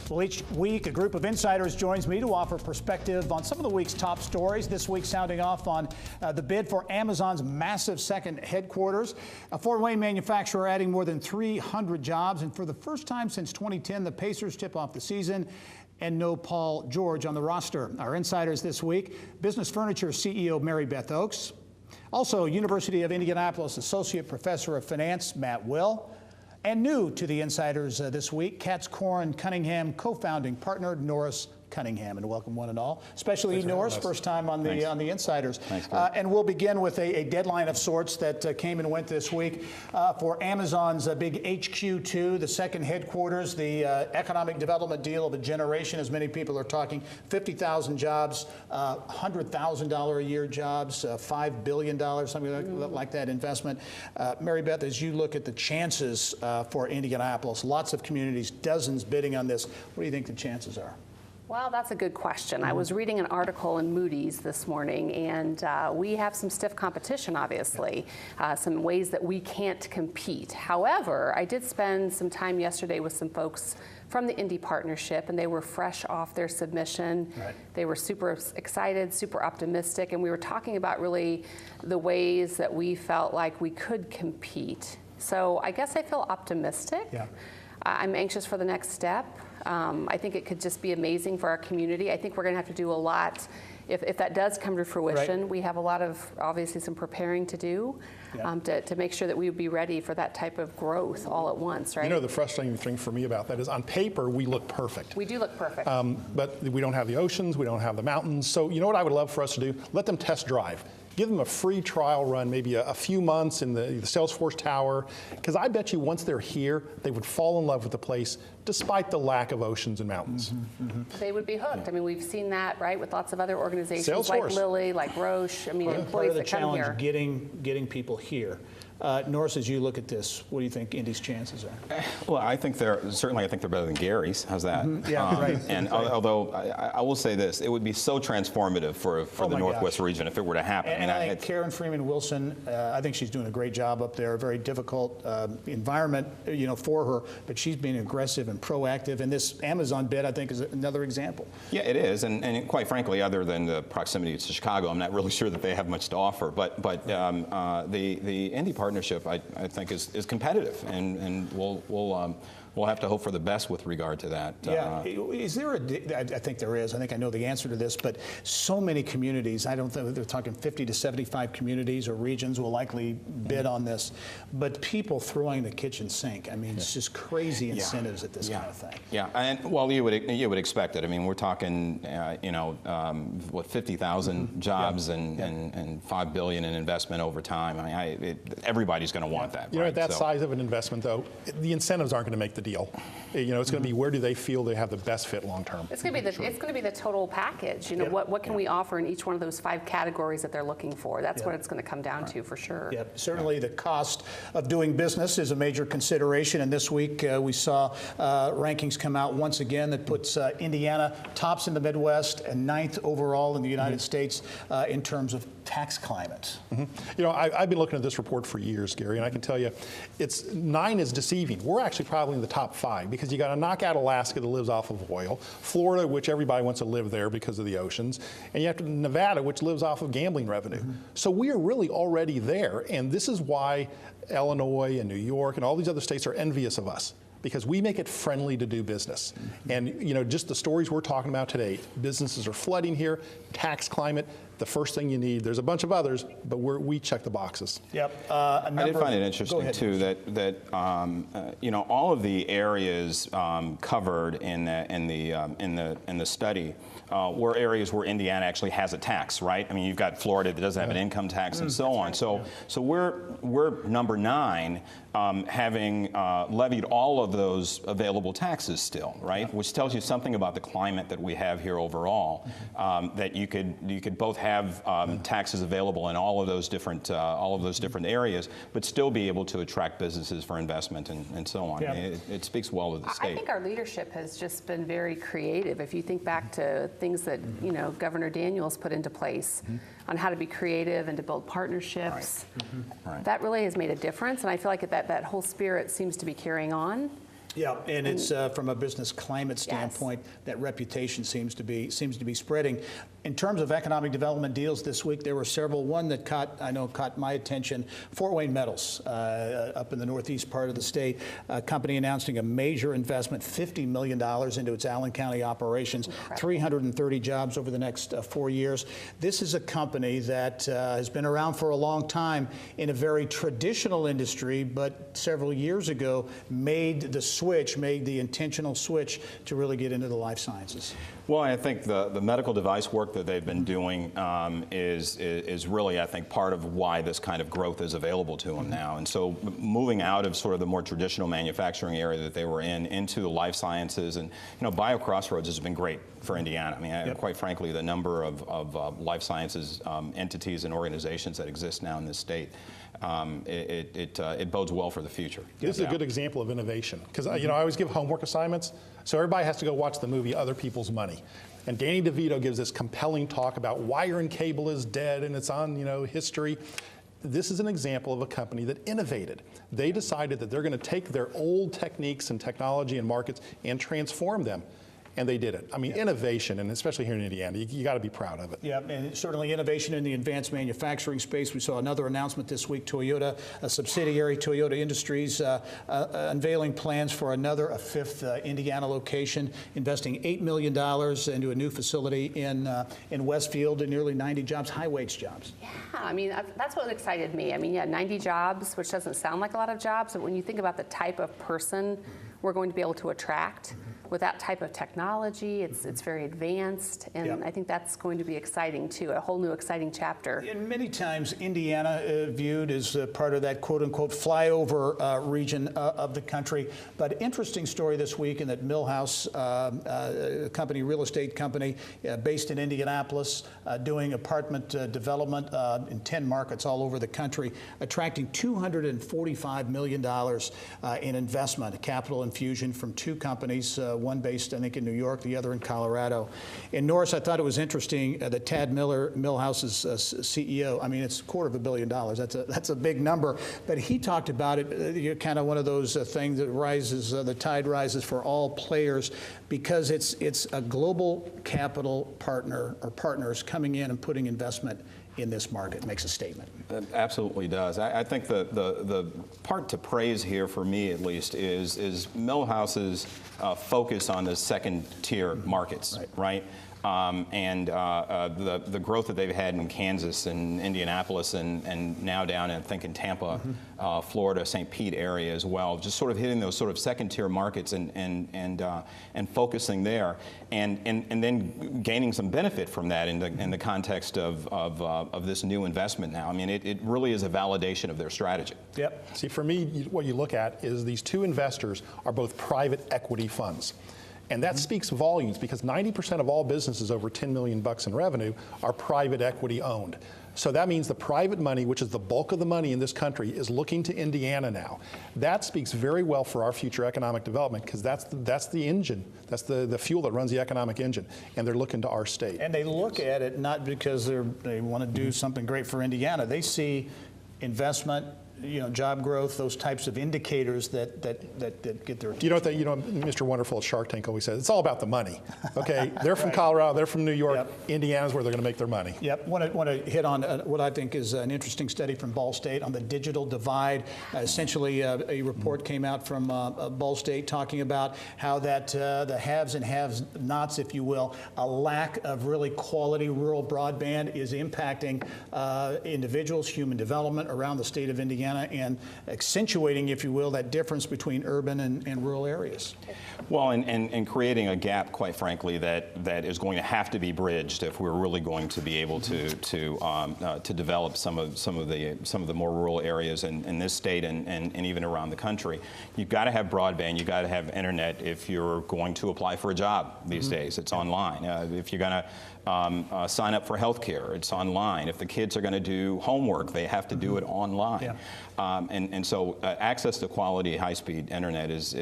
Well, each week, a group of insiders joins me to offer perspective on some of the week's top stories. This week, sounding off on the bid for Amazon's massive second headquarters. A Fort Wayne manufacturer adding more than 300 jobs. And for the first time since 2010, the Pacers tip off the season and no Paul George on the roster. Our insiders this week, Business Furniture CEO Mary Beth Oakes. Also, University of Indianapolis Associate Professor of Finance Matt Will. And new to the insiders this week, Katz Corn Cunningham co-founding partner Norris Cunningham, and welcome one and all, especially Norris, first time on the insiders. Thanks, and we'll begin with a deadline of sorts that came and went this week for Amazon's big HQ2, the second headquarters, the economic development deal of a generation, as many people are talking. 50,000 jobs, $100,000 a year jobs, $5 billion, something like that investment. Mary Beth, as you look at the chances for Indianapolis, lots of communities, dozens bidding on this. What do you think the chances are? Well, that's a good question. I was reading an article in Moody's this morning, and we have some stiff competition, obviously, some ways that we can't compete. However, I did spend some time yesterday with some folks from the Indy Partnership, and they were fresh off their submission. Right. They were super excited, super optimistic, and we were talking about really the ways that we felt like we could compete. So I guess I feel optimistic. Yeah. I'm anxious for the next step. I think it could just be amazing for our community. I think we're going to have to do a lot. If that does come to fruition, right. We have a lot of, obviously, some preparing to do to make sure that we would be ready for that type of growth all at once, right? You know, the frustrating thing for me about that is on paper, we look perfect. We do look perfect. But we don't have the oceans, we don't have the mountains. So you know what I would love for us to do? Let them test drive. Give them a free trial run, maybe a few months in the Salesforce Tower, because I bet you once they're here, they would fall in love with the place, despite the lack of oceans and mountains. They would be hooked. I mean, we've seen that, right, with lots of other organizations Salesforce. Like Lilly, like Roche. I mean, employees that come here. Part of the challenge, getting people here. Norris, as you look at this, what do you think Indy's chances are? Well, I think they're better than Gary's. How's that? Yeah, right. And although I will say this, it would be so transformative for the Northwest region if it were to happen. And I think Karen Freeman Wilson, I think she's doing a great job up there. A very difficult environment, for her, but she's being aggressive and proactive. And this Amazon bid, I think, is another example. Yeah, it is. And quite frankly, other than the proximity to Chicago, I'm not really sure that they have much to offer. But the Indy partnership, I think, is competitive, and we'll have to hope for the best with regard to that. Yeah, is there I think there is. I think I know the answer to this, but so many communities, I don't think they're talking 50 to 75 communities or regions will likely bid on this, but people throwing the kitchen sink. I mean, it's just crazy incentives at this kind of thing. Yeah, and well, you would expect it. I mean, we're talking, 50,000 jobs and $5 billion in investment over time. I mean, everybody's going to want that. At that size of an investment, though, the incentives aren't going to make the deal. It's going to be where do they feel they have the best fit long term. It's going to be the total package. What can we offer in each one of those 5 categories that they're looking for? That's what it's going to come down to for sure. Yeah, certainly the cost of doing business is a major consideration, and this week we saw rankings come out once again that puts Indiana tops in the Midwest and 9th overall in the United States in terms of tax climate. I've been looking at this report for years, Gary, and I can tell you, 9 is deceiving. We're actually probably in the top 5 because you got to knock out Alaska that lives off of oil, Florida, which everybody wants to live there because of the oceans, and you have Nevada, which lives off of gambling revenue. So we are really already there, and this is why Illinois and New York and all these other states are envious of us, because we make it friendly to do business. And just the stories we're talking about today, businesses are flooding here, tax climate, the first thing you need. There's a bunch of others, but we check the boxes. Yep. I did find it interesting too that all of the areas covered in the study were areas where Indiana actually has a tax, right? I mean, you've got Florida that doesn't have an income tax and so on. So we're number 9, having levied all of those available taxes still, right? Which tells you something about the climate that we have here overall. That you could both have taxes available in all of those different areas, but still be able to attract businesses for investment and so on. Yeah. It speaks well to the state. I think our leadership has just been very creative. If you think back to things that Governor Daniels put into place on how to be creative and to build partnerships, that really has made a difference. And I feel like that whole spirit seems to be carrying on. Yeah, and it's from a business climate standpoint, that reputation seems to be spreading. In terms of economic development deals this week, there were several. One that caught my attention, Fort Wayne Metals, up in the northeast part of the state. A company announcing a major investment, $50 million into its Allen County operations, 330 jobs over the next 4 years. This is a company that has been around for a long time in a very traditional industry, but several years ago made the intentional switch to really get into the life sciences. Well, I think the medical device work that they've been doing is really, I think, part of why this kind of growth is available to them now. And so moving out of sort of the more traditional manufacturing area that they were in into the life sciences, and BioCrossroads has been great for Indiana. I mean, quite frankly, the number of life sciences entities and organizations that exist now in this state, it bodes well for the future. This is a good example of innovation, because I always give homework assignments, so everybody has to go watch the movie Other People's Money. And Danny DeVito gives this compelling talk about wire and cable is dead, and it's on history. This is an example of a company that innovated. They decided that they're going to take their old techniques and technology and markets and transform them. And they did it. I mean, innovation, and especially here in Indiana, you got to be proud of it. Yeah, and certainly innovation in the advanced manufacturing space. We saw another announcement this week, Toyota, a subsidiary, Toyota Industries, unveiling plans for a fifth Indiana location, investing $8 million into a new facility in Westfield, and nearly 90 jobs, high-wage jobs. Yeah, I mean, that's what excited me. I mean, 90 jobs, which doesn't sound like a lot of jobs, but when you think about the type of person we're going to be able to attract with that type of technology, it's very advanced, and I think that's going to be exciting too, a whole new exciting chapter. And many times Indiana viewed as part of that quote-unquote flyover region of the country. But interesting story this week in that Millhouse company, real estate company based in Indianapolis, doing apartment development in 10 markets all over the country, attracting $245 million in investment, a capital infusion from two companies, one based, I think, in New York, the other in Colorado. In Norris, I thought it was interesting that Tad Miller, Millhouse's CEO, I mean, it's $250 million. That's a big number. But he talked about it, kind of one of those things that rises, the tide rises for all players, because it's a global capital partner or partners coming in and putting investment in this market. Makes a statement. It absolutely does. I think the part to praise here, for me at least, is Millhouse's focus on the second-tier markets, right? And the growth that they've had in Kansas and Indianapolis and now down, I think, in Tampa, Florida, St. Pete area as well, just sort of hitting those sort of second-tier markets and focusing there, and then gaining some benefit from that in the context of this new investment now. I mean, it really is a validation of their strategy. Yep. See, for me, what you look at is these two investors are both private equity funds. And that speaks volumes, because 90% of all businesses over $10 million in revenue are private equity owned. So that means the private money, which is the bulk of the money in this country, is looking to Indiana now. That speaks very well for our future economic development, because that's the engine, that's the fuel that runs the economic engine, and they're looking to our state. And they look at it not because they want to do something great for Indiana. They see investment, job growth, those types of indicators that get their attention. Mr. Wonderful at Shark Tank always says, it's all about the money. Okay, they're from Colorado, they're from New York, Indiana's where they're going to make their money. Yep, want to hit on what I think is an interesting study from Ball State on the digital divide. Essentially, a report came out from Ball State talking about how that the haves and have-nots, if you will, a lack of really quality rural broadband is impacting individuals, human development around the state of Indiana, and accentuating, if you will, that difference between urban and rural areas. Well, and creating a gap, quite frankly, that is going to have to be bridged if we're really going to be able to develop some of the more rural areas in this state and even around the country. You've got to have broadband. You've got to have internet if you're going to apply for a job these days. It's online. If you're going to sign up for health care, it's online. If the kids are going to do homework, they have to do it online. Yeah. And so access to quality high-speed internet is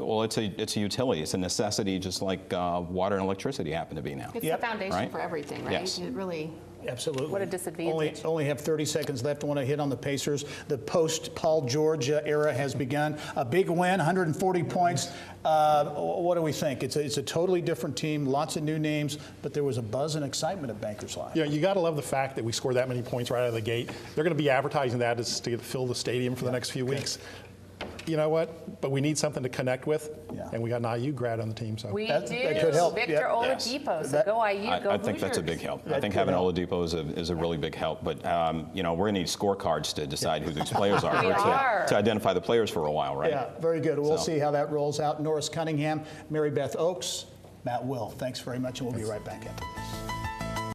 well, it's a utility. It's a necessity, just like water and electricity happen to be now. It's the foundation for everything, right? Yes. It really Absolutely. What a disadvantage. Only have 30 seconds left. I want to hit on the Pacers. The post-Paul George era has begun. A big win, 140 points. What do we think? It's a totally different team, lots of new names, but there was a buzz and excitement at Bankers Live. Yeah, you got to love the fact that we scored that many points right out of the gate. They're going to be advertising that as to fill the stadium for the next few weeks. You know what? But we need something to connect with, and we got an IU grad on the team. So We that do. could help. Victor Yep. Oladipo. So go IU, go I think that's a Hoosiers. big help. That I think could having help. Oladipo is a really big help. But you know, we're going to need scorecards to decide who these players are, We are. to identify the players for a while, right? Yeah, very good. We'll So. see how that rolls out. Norris Cunningham, Mary Beth Oakes, Matt Will. Thanks very much, and we'll be right back after this.